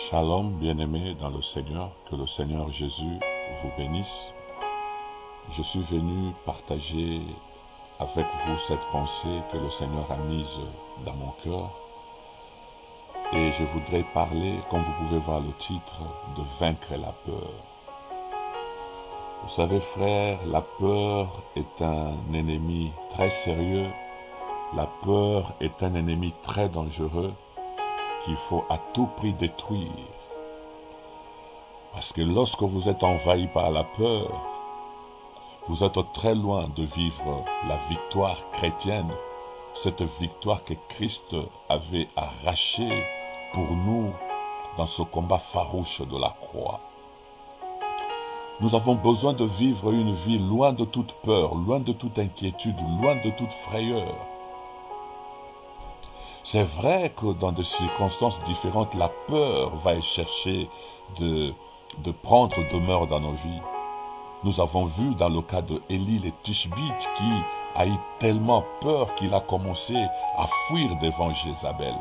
Shalom, bien-aimés dans le Seigneur, que le Seigneur Jésus vous bénisse. Je suis venu partager avec vous cette pensée que le Seigneur a mise dans mon cœur. Et je voudrais parler, comme vous pouvez voir le titre, de vaincre la peur. Vous savez, frères, la peur est un ennemi très sérieux. La peur est un ennemi très dangereux qu'il faut à tout prix détruire. Parce que lorsque vous êtes envahi par la peur, vous êtes très loin de vivre la victoire chrétienne, cette victoire que Christ avait arrachée pour nous dans ce combat farouche de la croix. Nous avons besoin de vivre une vie loin de toute peur, loin de toute inquiétude, loin de toute frayeur. C'est vrai que dans des circonstances différentes, la peur va chercher de prendre demeure dans nos vies. Nous avons vu dans le cas de Élie le Tishbite qui a eu tellement peur qu'il a commencé à fuir devant Jézabel.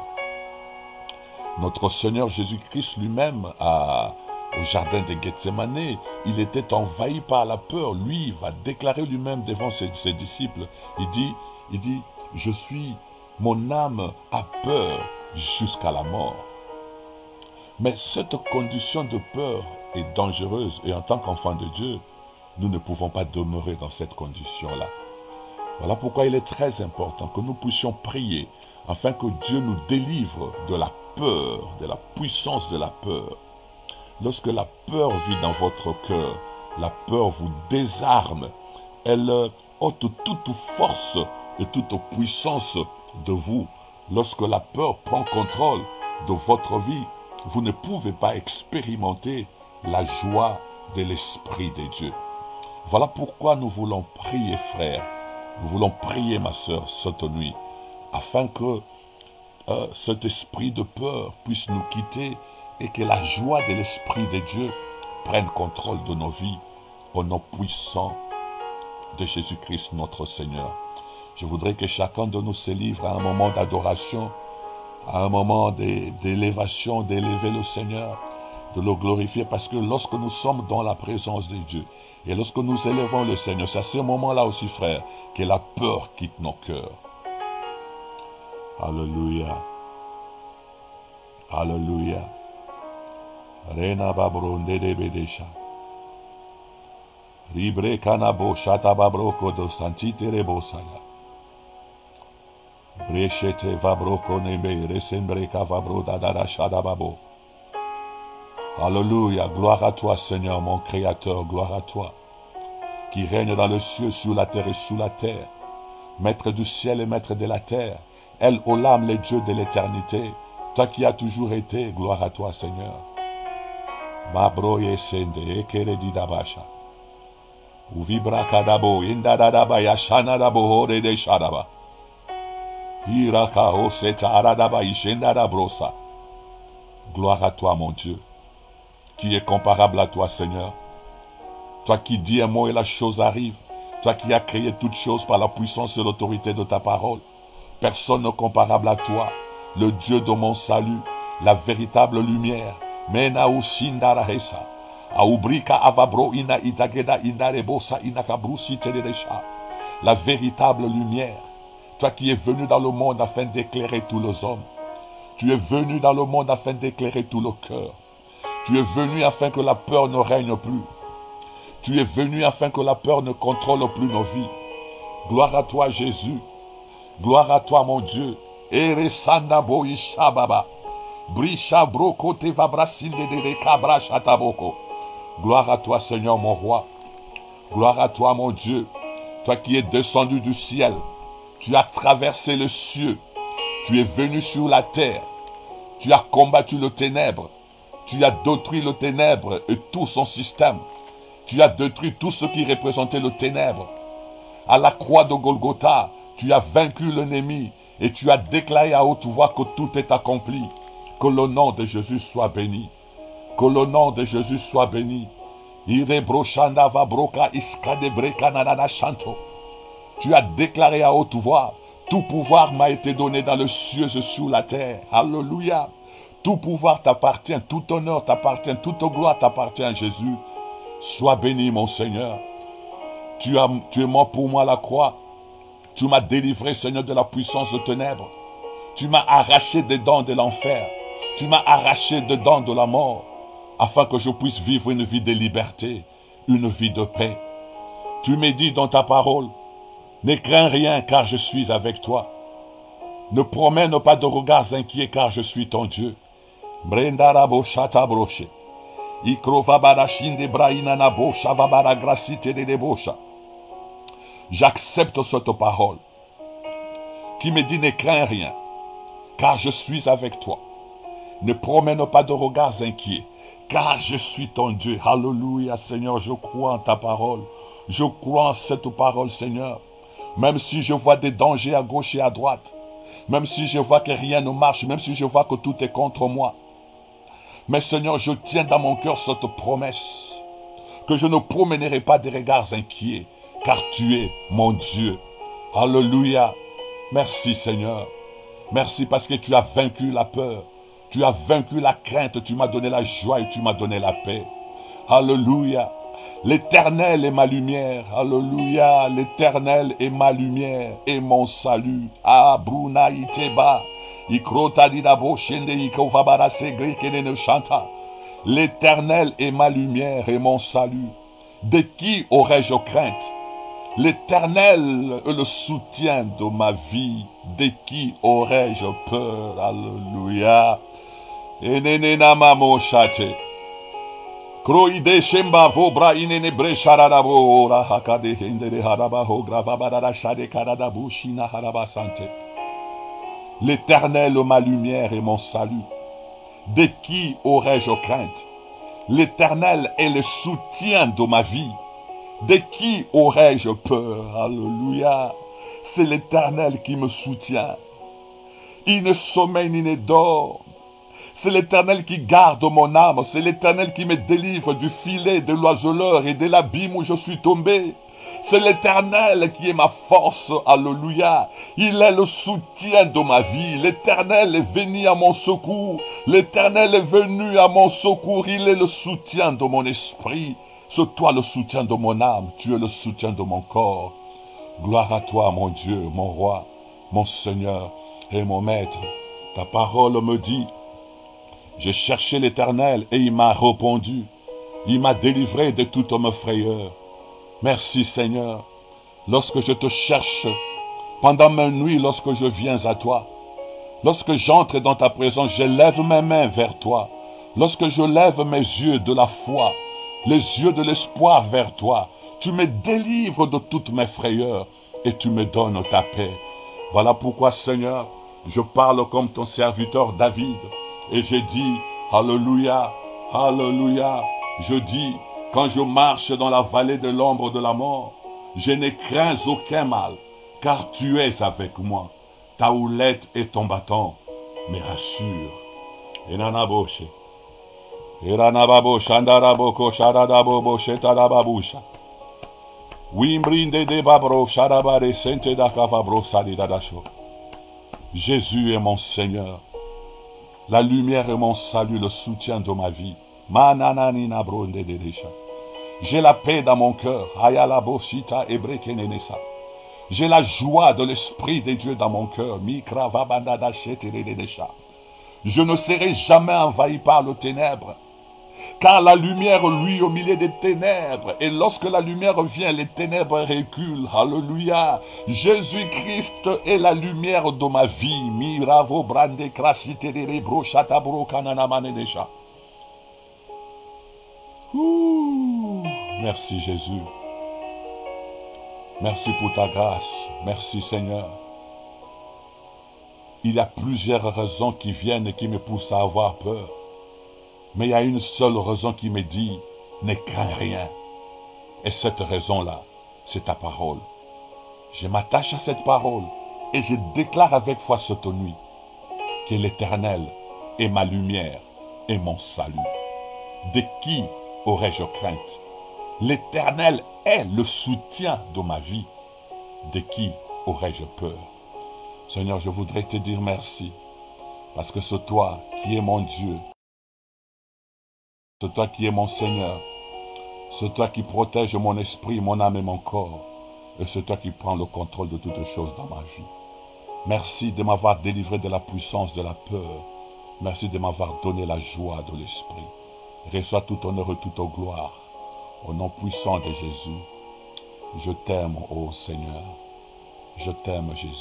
Notre Seigneur Jésus-Christ lui-même, au jardin de Gethsémane, il était envahi par la peur. Lui, il va déclarer lui-même devant ses disciples, il dit, mon âme a peur jusqu'à la mort. Mais cette condition de peur est dangereuse et en tant qu'enfant de Dieu, nous ne pouvons pas demeurer dans cette condition-là. Voilà pourquoi il est très important que nous puissions prier afin que Dieu nous délivre de la peur, de la puissance de la peur. Lorsque la peur vit dans votre cœur, la peur vous désarme, elle ôte toute force et toute puissance de vous. Lorsque la peur prend contrôle de votre vie, vous ne pouvez pas expérimenter la joie de l'Esprit de Dieu. Voilà pourquoi nous voulons prier, frère. Nous voulons prier, ma sœur, cette nuit, afin que cet esprit de peur puisse nous quitter et que la joie de l'Esprit de Dieu prenne contrôle de nos vies au nom puissant de Jésus-Christ, notre Seigneur. Je voudrais que chacun de nous se livre à un moment d'adoration, à un moment d'élévation, d'élever le Seigneur, de le glorifier, parce que lorsque nous sommes dans la présence de Dieu, et lorsque nous élevons le Seigneur, c'est à ce moment-là aussi, frère, que la peur quitte nos cœurs. Alléluia. Alléluia. Rena babronde de bedesha. Ribre kanabo shata babroko do santite rebosaya. Brechete vabroko nebe resembreka vabro dadara shadababo. Alléluia, gloire à toi Seigneur mon Créateur, gloire à toi, qui règne dans le ciel, sur la terre et sous la terre, Maître du ciel et Maître de la terre, El Olam, le Dieu de l'éternité, toi qui as toujours été, gloire à toi Seigneur. Mabro yesende ekere didabasha. Uvibra kadabo indadadaba yashana dabo hore de shadaba. Iraka oseta aradaba ishenda dabrosa. Gloire à toi mon Dieu, qui est comparable à toi Seigneur. Toi qui dis un mot et la chose arrive. Toi qui as créé toutes choses par la puissance et l'autorité de ta parole. Personne n'est comparable à toi, le Dieu de mon salut, la véritable lumière. Mena usindara hesa. Aubrika avabro ina itageda indarebosa inakabrusi teledesha. La véritable lumière. Toi qui es venu dans le monde afin d'éclairer tous les hommes. Tu es venu dans le monde afin d'éclairer tout le cœur. Tu es venu afin que la peur ne règne plus. Tu es venu afin que la peur ne contrôle plus nos vies. Gloire à toi Jésus. Gloire à toi mon Dieu. Eresanda boisha baba. Brisha broko te vabrasinde de cabra chataboko. Gloire à toi Seigneur mon roi. Gloire à toi mon Dieu. Toi qui es descendu du ciel. Tu as traversé le ciel. Tu es venu sur la terre. Tu as combattu le ténèbre. Tu as détruit le ténèbre et tout son système. Tu as détruit tout ce qui représentait le ténèbre. À la croix de Golgotha, tu as vaincu l'ennemi et tu as déclaré à haute voix que tout est accompli. Que le nom de Jésus soit béni. Que le nom de Jésus soit béni. Tu as déclaré à haute voix, tout pouvoir m'a été donné dans le ciel et sur la terre. Alléluia. Tout pouvoir t'appartient, tout honneur t'appartient, toute gloire t'appartient, Jésus. Sois béni, mon Seigneur. Tu es mort pour moi à la croix. Tu m'as délivré, Seigneur, de la puissance de ténèbres. Tu m'as arraché des dents de l'enfer. Tu m'as arraché des dents de la mort, afin que je puisse vivre une vie de liberté, une vie de paix. Tu m'as dit dans ta parole, ne crains rien car je suis avec toi. Ne promène pas de regards inquiets car je suis ton Dieu. J'accepte cette parole qui me dit ne crains rien car je suis avec toi. Ne promène pas de regards inquiets car je suis ton Dieu. Alléluia, Seigneur, je crois en ta parole. Je crois en cette parole, Seigneur. Même si je vois des dangers à gauche et à droite, même si je vois que rien ne marche, même si je vois que tout est contre moi. Mais Seigneur, je tiens dans mon cœur cette promesse, que je ne promènerai pas des regards inquiets, car tu es mon Dieu. Alléluia. Merci Seigneur. Merci parce que tu as vaincu la peur. Tu as vaincu la crainte. Tu m'as donné la joie et tu m'as donné la paix. Alléluia. L'Éternel est ma lumière. Alléluia. L'Éternel est ma lumière et mon salut. Ah, Bruna Iteba. L'Éternel est ma lumière et mon salut. De qui aurais-je crainte? L'Éternel est le soutien de ma vie. De qui aurais-je peur? Alléluia. Croide shemba vobra inene brecharabo ora hakade hendere haraba ho gravabara shade karadabu shina haraba sante. L'Éternel est ma lumière et mon salut. De qui aurais-je crainte? L'Éternel est le soutien de ma vie. De qui aurais-je peur? Alléluia. C'est l'Éternel qui me soutient. Il ne sommeille ni ne dort. C'est l'Éternel qui garde mon âme. C'est l'Éternel qui me délivre du filet de l'oiseleur et de l'abîme où je suis tombé. C'est l'Éternel qui est ma force. Alléluia. Il est le soutien de ma vie. L'Éternel est venu à mon secours. L'Éternel est venu à mon secours. Il est le soutien de mon esprit. C'est toi le soutien de mon âme. Tu es le soutien de mon corps. Gloire à toi, mon Dieu, mon roi, mon Seigneur et mon Maître. Ta parole me dit, j'ai cherché l'Éternel et il m'a répondu. Il m'a délivré de toutes mes frayeurs. Merci Seigneur. Lorsque je te cherche, pendant mes nuits, lorsque je viens à toi, lorsque j'entre dans ta présence, je lève mes mains vers toi. Lorsque je lève mes yeux de la foi, les yeux de l'espoir vers toi, tu me délivres de toutes mes frayeurs et tu me donnes ta paix. Voilà pourquoi Seigneur, je parle comme ton serviteur David. Et je dis, Alléluia, Alléluia. Je dis, quand je marche dans la vallée de l'ombre de la mort, je ne crains aucun mal, car tu es avec moi. Ta houlette et ton bâton me rassurent. Enanaboshe. Eranababo shandaraboko sharadabo shetarababusha. Wimbrinde de babro sharabare sente dakavabro sadidadasho. Jésus est mon Seigneur. La lumière est mon salut, le soutien de ma vie. J'ai la paix dans mon cœur. J'ai la joie de l'Esprit de Dieu dans mon cœur. Je ne serai jamais envahi par le ténèbre. Car la lumière, lui, au milieu des ténèbres. Et lorsque la lumière vient, les ténèbres reculent. Alléluia. Jésus-Christ est la lumière de ma vie. Miravo brande krasite de rebro chatabro kananamane desha. Merci Jésus. Merci pour ta grâce. Merci Seigneur. Il y a plusieurs raisons qui viennent et qui me poussent à avoir peur. Mais il y a une seule raison qui me dit, ne crains rien. Et cette raison-là, c'est ta parole. Je m'attache à cette parole et je déclare avec foi cette nuit que l'Éternel est ma lumière et mon salut. De qui aurais-je crainte? L'Éternel est le soutien de ma vie. De qui aurais-je peur? Seigneur, je voudrais te dire merci. Parce que c'est toi qui es mon Dieu. C'est toi qui es mon Seigneur. C'est toi qui protège mon esprit, mon âme et mon corps. Et c'est toi qui prends le contrôle de toutes choses dans ma vie. Merci de m'avoir délivré de la puissance de la peur. Merci de m'avoir donné la joie de l'esprit. Reçois tout honneur et toute gloire. Au nom puissant de Jésus, je t'aime, ô Seigneur. Je t'aime, Jésus.